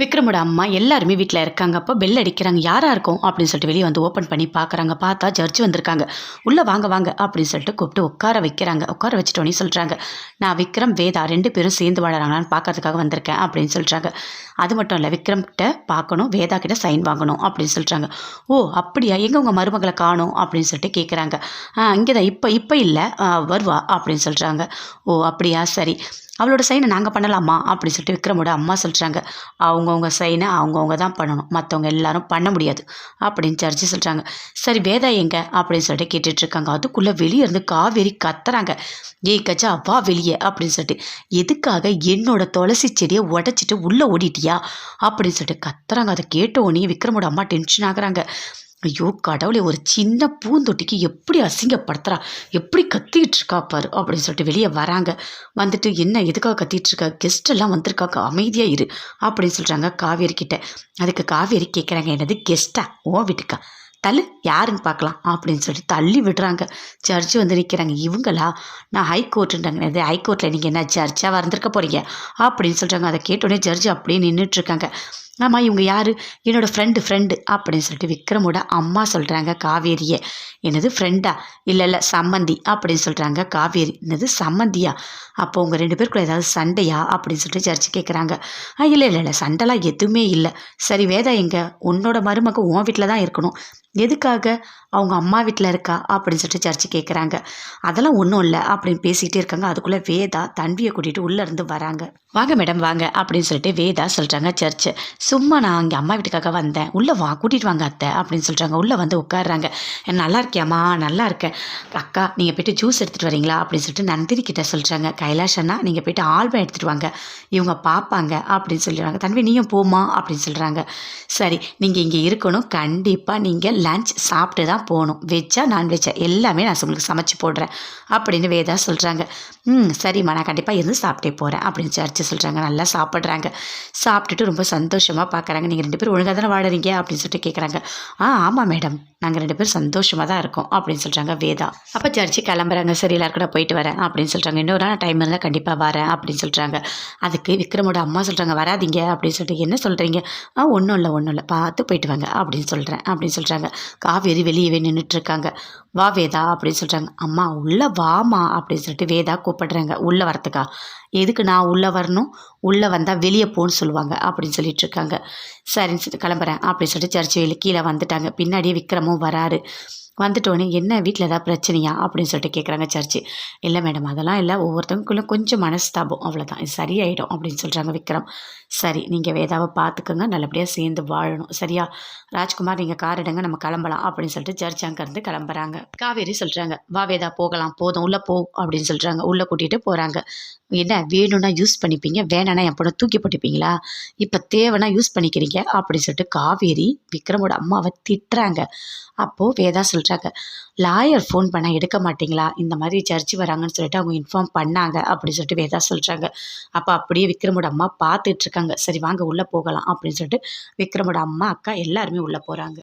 விக்ரமோட அம்மா எல்லாருமே வீட்டில் இருக்காங்க. அப்போ பெல் அடிக்கிறாங்க. யாரா இருக்கும் அப்படின்னு சொல்லிட்டு வெளியே வந்து ஓப்பன் பண்ணி பார்க்குறாங்க. பார்த்தா ஜட்ஜ் வந்திருக்காங்க. உள்ளே வாங்க வாங்க அப்படின்னு சொல்லிட்டு கூப்பிட்டு உட்கார வைக்கிறாங்க. உட்கார வச்சுட்டோன்னே சொல்கிறாங்க, நான் விக்ரம் வேதா 2 பேரும் சேர்ந்து வாழறாங்களான்னு பார்க்கறதுக்காக வந்திருக்கேன் அப்படின்னு சொல்கிறாங்க. அது மட்டும் இல்லை, விக்ரம் கிட்ட பார்க்கணும், வேதா கிட்ட சைன் வாங்கணும் அப்படின்னு சொல்கிறாங்க. ஓ அப்படியா, எங்கே உங்கள் மருமகளை காணும் அப்படின்னு சொல்லிட்டு கேட்குறாங்க. இங்கே தான் இப்போ இல்லை, வருவா அப்படின்னு சொல்கிறாங்க. ஓ அப்படியா, சரி, அவளோட சைனை நாங்கள் பண்ணலாமா அப்படின்னு சொல்லிட்டு விக்ரமோட அம்மா சொல்கிறாங்க. அவங்கவுங்க சைனை அவங்கவுங்க தான் பண்ணணும், மற்றவங்க எல்லாரும் பண்ண முடியாது அப்படின்னு ஜட்ஜி சொல்கிறாங்க. சரி வேதா எங்க அப்படின்னு சொல்லிட்டு கேட்டுட்ருக்காங்க. அதுக்குள்ளே வெளியே இருந்து காவேரி கத்துறாங்க. ஏய் கஜா வா வெளியே அப்படின்னு சொல்லிட்டு. எதுக்காக என்னோட துளசி செடியை உடச்சிட்டு உள்ளே ஓடிட்டியா அப்படின்னு சொல்லிட்டு கத்துறாங்க. அதை கேட்ட உடனே விக்ரமோட அம்மா டென்ஷன் ஆகுறாங்க. ஐயோ கடவுளே, ஒரு சின்ன பூந்தொட்டிக்கு எப்படி அசிங்கப்படுத்துறா, எப்படி கத்திக்கிட்டு இருக்கா பாரு அப்படின்னு சொல்லிட்டு வெளியே வராங்க. வந்துட்டு என்ன எதுக்காக கத்திட்டு இருக்கா, கெஸ்ட் எல்லாம் வந்திருக்காங்க, அமைதியாக இரு அப்படின்னு சொல்கிறாங்க காவேரி கிட்ட. அதுக்கு காவேரி கேட்குறாங்க, என்னது கெஸ்ட்டா, ஓ வீட்டுக்கா, தள்ளு யாருன்னு பார்க்கலாம் அப்படின்னு சொல்லிட்டு தள்ளி விடுறாங்க. ஜட்ஜு வந்து நிற்கிறாங்க. இவங்களா, நான் ஹைகோர்ட்டுன்றாங்க. இது ஹைகோர்ட்டில் நீங்கள் என்ன ஜட்ஜாக வந்திருக்க போகிறீங்க அப்படின்னு சொல்கிறாங்க. அதை கேட்டோடனே ஜட்ஜு அப்படியே நின்றுட்டுருக்காங்க. ஆமாம், இவங்க யார், என்னோடய ஃப்ரெண்டு அப்படின்னு சொல்லிட்டு விக்ரமோட அம்மா சொல்கிறாங்க காவேரியை. என்னது ஃப்ரெண்டா, இல்லை சம்மந்தி அப்படின்னு சொல்கிறாங்க காவேரி. என்னது சம்மந்தியா, அப்போ உங்கள் 2 பேருக்குள்ள ஏதாவது சண்டையா அப்படின்னு சொல்லிட்டு ஜட்ஜு கேட்குறாங்க. இல்லை சண்டைலாம் எதுவுமே இல்லை. சரி வேதா எங்க, உன்னோட மருமக உன் வீட்டில் தான் இருக்கணும், எதுக்காக அவங்க அம்மா வீட்டில் இருக்கா அப்படின்னு சொல்லிட்டு ஜட்ஜு கேட்குறாங்க. அதெல்லாம் ஒன்றும் இல்லை அப்படின்னு பேசிக்கிட்டே இருக்காங்க. அதுக்குள்ளே வேதா தன்வியை கூட்டிகிட்டு உள்ளேருந்து வராங்க. வாங்க மேடம் வாங்க அப்படின்னு சொல்லிட்டு வேதா சொல்கிறாங்க. ஜட்ஜு, சும்மா நான் இங்கே அம்மா வீட்டுக்காக வந்தேன், உள்ளே வா கூட்டிகிட்டு வாங்க அத்தை அப்படின்னு சொல்கிறாங்க. உள்ளே வந்து உட்காடுறாங்க. நல்லா இருக்கியாம்மா, நல்லா இருக்கேன் அக்கா, நீங்கள் போய்ட்டு ஜூஸ் எடுத்துகிட்டு வரீங்களா அப்படின்னு சொல்லிட்டு நந்தினி கிட்ட சொல்கிறாங்க. கைலாஷ் அண்ணா நீங்கள் போய்ட்டு ஆல்பம் எடுத்துகிட்டு வாங்க, இவங்க பார்ப்பாங்க அப்படின்னு சொல்லிடுறாங்க. தன்வி நீயும் போமா அப்படின்னு சொல்கிறாங்க. சரி நீங்கள் இங்கே இருக்கணும், கண்டிப்பாக நீங்கள் லன்ச் சாப்பிட்டு தான் போகணும், வெஜ்ஜா நான்வெஜ்ஜா எல்லாமே நான் உங்களுக்கு சமைச்சு போடுறேன் அப்படின்னு வேதா சொல்கிறாங்க. சரிம்மா, நான் கண்டிப்பாக இருந்து சாப்பிட்டே போகிறேன் அப்படின்னு ஜட்ஜு சொல்கிறாங்க. நல்லா சாப்பிட்றாங்க. சாப்பிட்டுட்டு ரொம்ப சந்தோஷமாக பார்க்குறாங்க. நீங்கள் 2 பேரும் ஒழுங்காக தானே வாழறீங்க அப்படின்னு சொல்லிட்டு கேட்குறாங்க. ஆமாம் மேடம், நாங்கள் 2 பேரும் சந்தோஷமாக தான் இருக்கோம் அப்படின்னு சொல்கிறாங்க வேதா. அப்போ ஜட்ஜி கிளம்புறாங்க. சரி எல்லாரும் கூட போயிட்டு வரேன் அப்படின்னு சொல்கிறாங்க. இன்னொரு நாள் டைம் இருந்தால் கண்டிப்பாக வரேன் அப்படின்னு சொல்கிறாங்க. அதுக்கு விக்ரமோட அம்மா சொல்கிறாங்க, வராதிங்க அப்படின்னு சொல்லிட்டு. என்ன சொல்கிறீங்க, ஒன்றும் இல்லை பார்த்து போயிட்டு வாங்க அப்படின்னு சொல்கிறேன் அப்படின்னு சொல்கிறாங்க. காவேரி வெளியவே நின்றுட்டுருக்காங்க. வா வேதா அப்படின்னு சொல்கிறாங்க. அம்மா உள்ளே வாமா அப்படின்னு சொல்லிட்டு வேதா கூப்பிடுறாங்க. உள்ளே வரத்துக்கா, எதுக்கு நான் உள்ளே வரணும், உள்ளே வந்தால் வெளியே போன்னு சொல்லுவாங்க அப்படின்னு சொல்லிட்டு இருக்காங்க. சரின்னு சொல்லிட்டு கிளம்புறேன் அப்படின்னு சொல்லிட்டு சர்ச்சு கீழே வந்துட்டாங்க. பின்னாடியே விக்ரமும் வராரு. வந்துட்டோன்னே என்ன வீட்டில் ஏதாவது பிரச்சனையா அப்படின்னு சொல்லிட்டு கேட்குறாங்க சர்ச்சு. இல்லை மேடம் அதெல்லாம் இல்லை, ஒவ்வொருத்தவங்களுக்குள்ள கொஞ்சம் மனஸ்தாபம், அவ்வளோதான், இது சரியாயிடும் அப்படின்னு சொல்கிறாங்க விக்ரம். சரி நீங்கள் வேதாவை பார்த்துக்கோங்க, நல்லபடியாக சேர்ந்து வாழணும் சரியா. ராஜ்குமார் நீங்கள் கார் எடுங்க, நம்ம கிளம்பலாம் அப்படின்னு சொல்லிட்டு ஜட்ஜ் அங்கேருந்து கிளம்புறாங்க. காவேரி சொல்கிறாங்க, வா வேதா போகலாம், போதும் உள்ளே போ அப்படின்னு சொல்கிறாங்க. உள்ளே கூட்டிகிட்டு போகிறாங்க. என்ன வேணும்னா யூஸ் பண்ணிப்பீங்க, வேணான்னா என் பொண்ணை தூக்கி போட்டுப்பீங்களா, இப்போ தேவைன்னா யூஸ் பண்ணிக்கிறீங்க அப்படின்னு சொல்லிட்டு காவேரி விக்ரமோட அம்மாவை திட்டுறாங்க. அப்போது வேதா சொல்கிறாங்க, லாயர் ஃபோன் பண்ணால் எடுக்க மாட்டிங்களா, இந்த மாதிரி ஜட்ஜி வராங்கன்னு சொல்லிட்டு அவங்க இன்ஃபார்ம் பண்ணாங்க அப்படின்னு சொல்லிட்டு வேதா சொல்கிறாங்க. அப்போ அப்படியே விக்ரமோட அம்மா பார்த்துட்ருக்காங்க. சரி வாங்க உள்ளே போகலாம் அப்படின்னு சொல்லிட்டு விக்ரமோட அம்மா அக்கா எல்லாருமே உள்ளே போகிறாங்க.